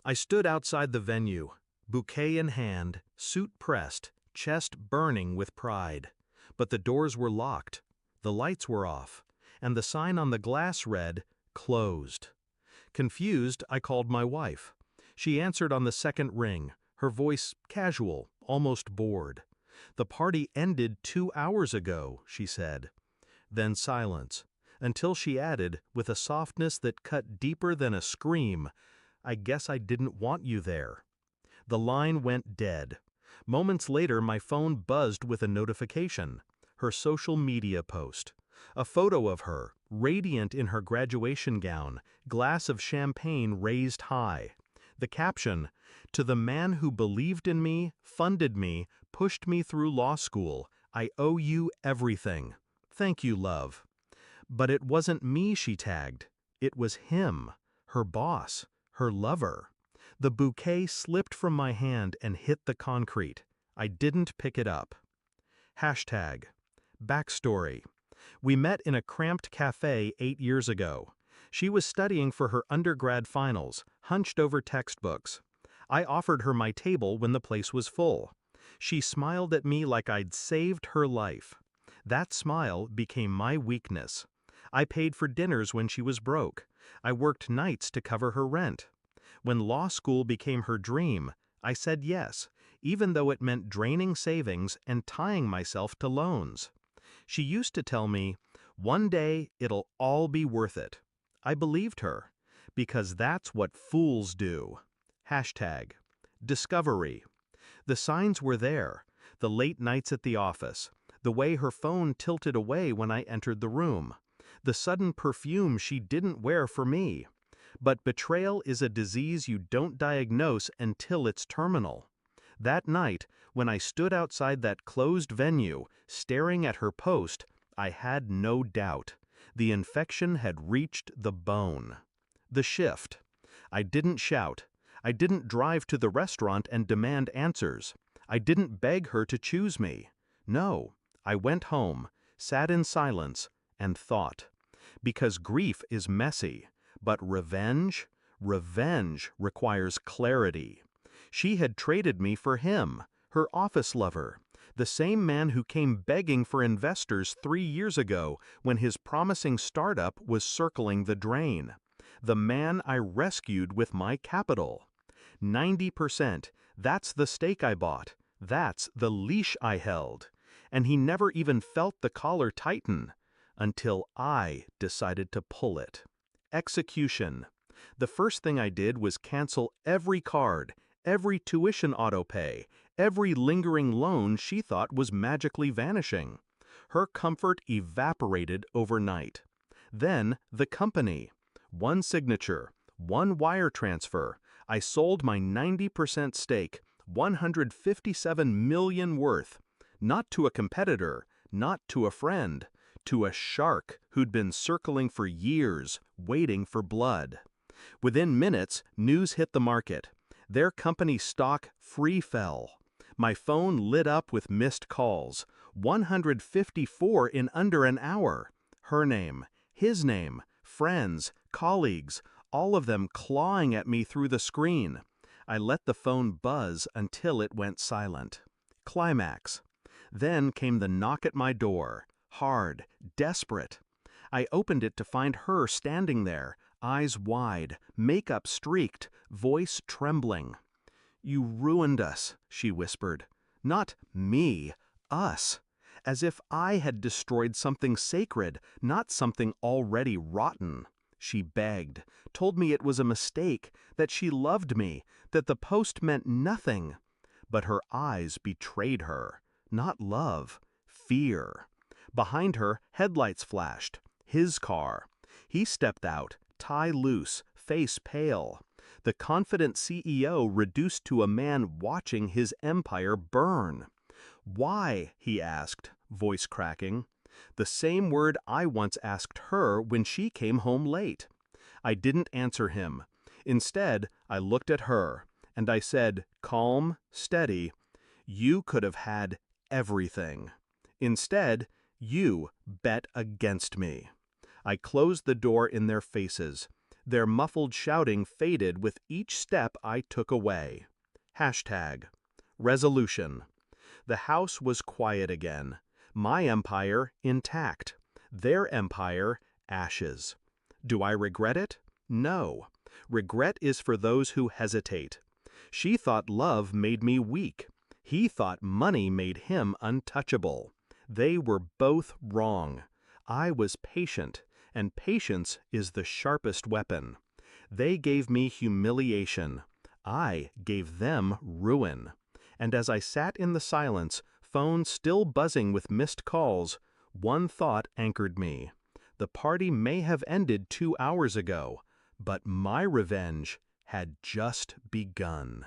I stood outside the venue, bouquet in hand, suit pressed, chest burning with pride. But the doors were locked, the lights were off, and the sign on the glass read, "Closed." Confused, I called my wife. She answered on the second ring, her voice casual, almost bored. "The party ended 2 hours ago," she said. Then silence, until she added, with a softness that cut deeper than a scream, "I guess I didn't want you there." The line went dead. Moments later, my phone buzzed with a notification. Her social media post. A photo of her, radiant in her graduation gown, glass of champagne raised high. The caption, "To the man who believed in me, funded me, pushed me through law school, I owe you everything. Thank you, love." But it wasn't me she tagged. It was him, her boss, her lover. The bouquet slipped from my hand and hit the concrete. I didn't pick it up. Hashtag. Backstory. We met in a cramped cafe 8 years ago. She was studying for her undergrad finals, hunched over textbooks. I offered her my table when the place was full. She smiled at me like I'd saved her life. That smile became my weakness. I paid for dinners when she was broke. I worked nights to cover her rent. When law school became her dream, I said yes, even though it meant draining savings and tying myself to loans. She used to tell me, "One day it'll all be worth it." I believed her, because that's what fools do. Hashtag. Discovery. The signs were there, the late nights at the office, the way her phone tilted away when I entered the room, the sudden perfume she didn't wear for me. But betrayal is a disease you don't diagnose until it's terminal. That night, when I stood outside that closed venue, staring at her post, I had no doubt. The infection had reached the bone. The shift. I didn't shout. I didn't drive to the restaurant and demand answers. I didn't beg her to choose me. No, I went home, sat in silence, and thought. Because grief is messy. But revenge? Revenge requires clarity. She had traded me for him, her office lover, the same man who came begging for investors 3 years ago when his promising startup was circling the drain. The man I rescued with my capital. 90%, that's the stake I bought. That's the leash I held. And he never even felt the collar tighten, until I decided to pull it. Execution. The first thing I did was cancel every card, every tuition autopay, every lingering loan she thought was magically vanishing. Her comfort evaporated overnight. Then the company. One signature, one wire transfer. I sold my 90% stake, 157 million worth. Not to a competitor, not to a friend, to a shark who'd been circling for years, waiting for blood. Within minutes, news hit the market. Their company stock free fell. My phone lit up with missed calls, 154 in under an hour. Her name, his name, friends, colleagues, all of them clawing at me through the screen. I let the phone buzz until it went silent. Climax. Then came the knock at my door, hard, desperate. I opened it to find her standing there, eyes wide, makeup streaked, voice trembling. "You ruined us," she whispered. "Not me, us. As if I had destroyed something sacred, not something already rotten." She begged, told me it was a mistake, that she loved me, that the post meant nothing. But her eyes betrayed her. Not love, fear. Behind her, headlights flashed. His car. He stepped out, tie loose, face pale. The confident CEO reduced to a man watching his empire burn. "Why?" he asked, voice cracking. The same word I once asked her when she came home late. I didn't answer him. Instead, I looked at her, and I said, calm, steady, "You could have had everything. Instead, you bet against me." I closed the door in their faces. Their muffled shouting faded with each step I took away. Hashtag. Resolution. The house was quiet again. My empire intact. Their empire ashes. Do I regret it? No. Regret is for those who hesitate. She thought love made me weak. He thought money made him untouchable. They were both wrong. I was patient, and patience is the sharpest weapon. They gave me humiliation. I gave them ruin. And as I sat in the silence, phone still buzzing with missed calls, one thought anchored me. The party may have ended 2 hours ago, but my revenge had just begun.